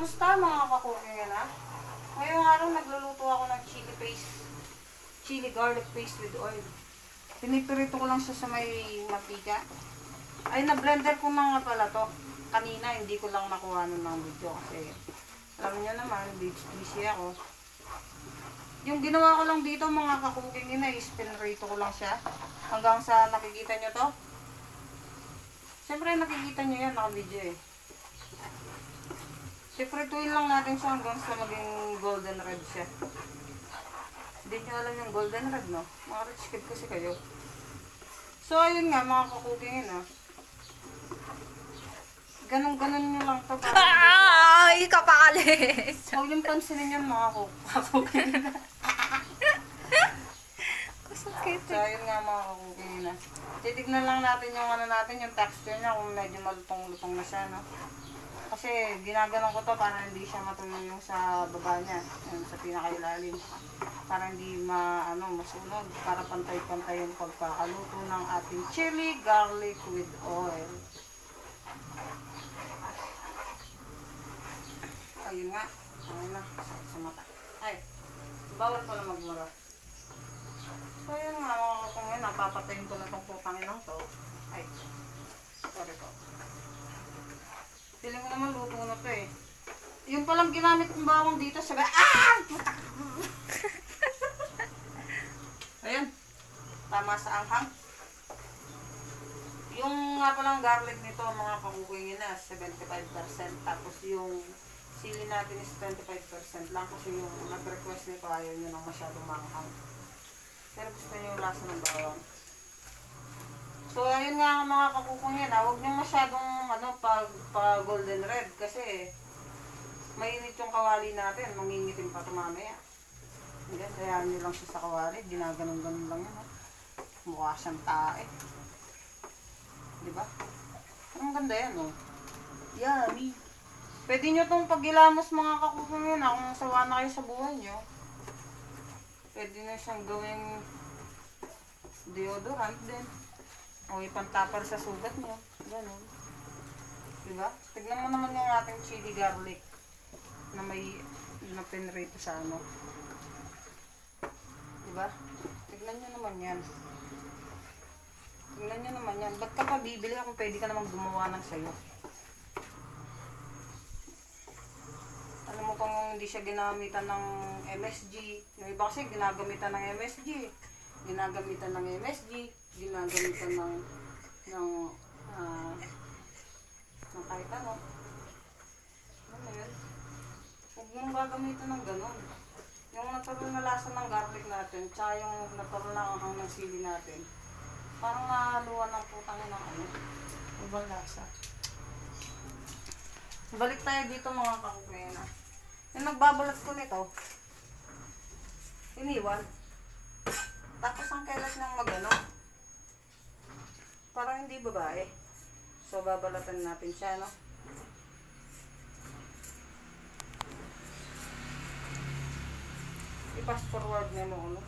Kamusta mga kakuking yan ha? Ngayong araw nagluluto ako ng chili paste. Chili garlic paste with oil. Pinipirito ko lang siya sa may matika. Ay, na-blender ko na nga pala to. Kanina, hindi ko lang nakuha nun ng video kasi alam niyo naman, busy ako. Yung ginawa ko lang dito mga kakuking yun ay pinirito ko lang siya. Hanggang sa nakikita nyo to. Siyempre nakikita nyo yan, naka-video eh. Siprituin lang natin siya hanggang sa maging golden red siya. Hindi nyo alam yung golden red, no? Mga rich kid kasi kayo. So, ayun nga, mga kakuking yun, ha? Ganon-ganon nyo lang ito. Ay, kapakalis! Huwag yung pansinin yan, mga kakuking yun. Kasakit So, ayun nga, mga kakuking yun, ha? Titignan lang natin yung ano natin, yung texture niya, kung medyo malutong-lutong na siya, no? Kasi ginaganon ko to para hindi siya matuloy yung sa baba niya, yung sa pinakailalim. Para hindi masunog, para pantay-pantay yung pagkakaluto ng ating chili garlic with oil. Ayun nga, ayun na, sa mata. Ay, bawal pala magmura. So ayun nga, mga kung ngayon, napapatayin ko na itong putangin lang to. Ay, sorry po. Feeling ko naman luto na to eh. Yung palang ginamit kong bawang dito, sabi, Ayan. Tama sa anghang. Yung nga palang garlic nito, mga kakuking na, 75%. Tapos yung sili natin is 25% lang. Kasi yung nag-request nito, ayaw nyo nang masyadong manghang. Pero gusto nyo yung lasa ng bawang. So, ayun nga mga kakukong yan, huwag nyo masyadong pag golden red kasi mainit yung kawali natin, mangingitim pa ito mamaya. Yan, kaya nyo lang siya sa kawali, ginaganon-ganon lang yan. Mukha siyang tae. Diba? Ang ganda yan, oh. Yummy. Pwede nyo itong pagilamos mga kakukong yan, kung sawa na kayo sa buhay nyo. Pwede nyo siyang gawing deodorant din. O ipantapar sa sugat nyo. Ganun. Diba? Tignan mo naman yung ating chili garlic na may pinrito sa ano. Diba? Tignan nyo naman yan. Tignan nyo naman yan. Ba't ka pa bibili kung pwede ka namang gumawa ng sayo? Alam mo kung hindi siya ginamitan ng MSG. Yung iba kasi ginagamitan ng MSG. Ginagamitan ng MSG. Ginagamitan ng kahit ano. Ano yun? Huwag mong gagamitan ng ganon. Yung natural na lasa ng garlic natin, tsaka yung natural na anghang ng sili natin, parang nahaluan ng putang ng ano. Ibang lasa. Balik tayo dito mga kakukena. Yung nagbabalat ko nito, iniwan. Tapos ang kailas ng magano. Parang hindi babae. So, babalatan natin siya, no? I-fast forward na mo, no?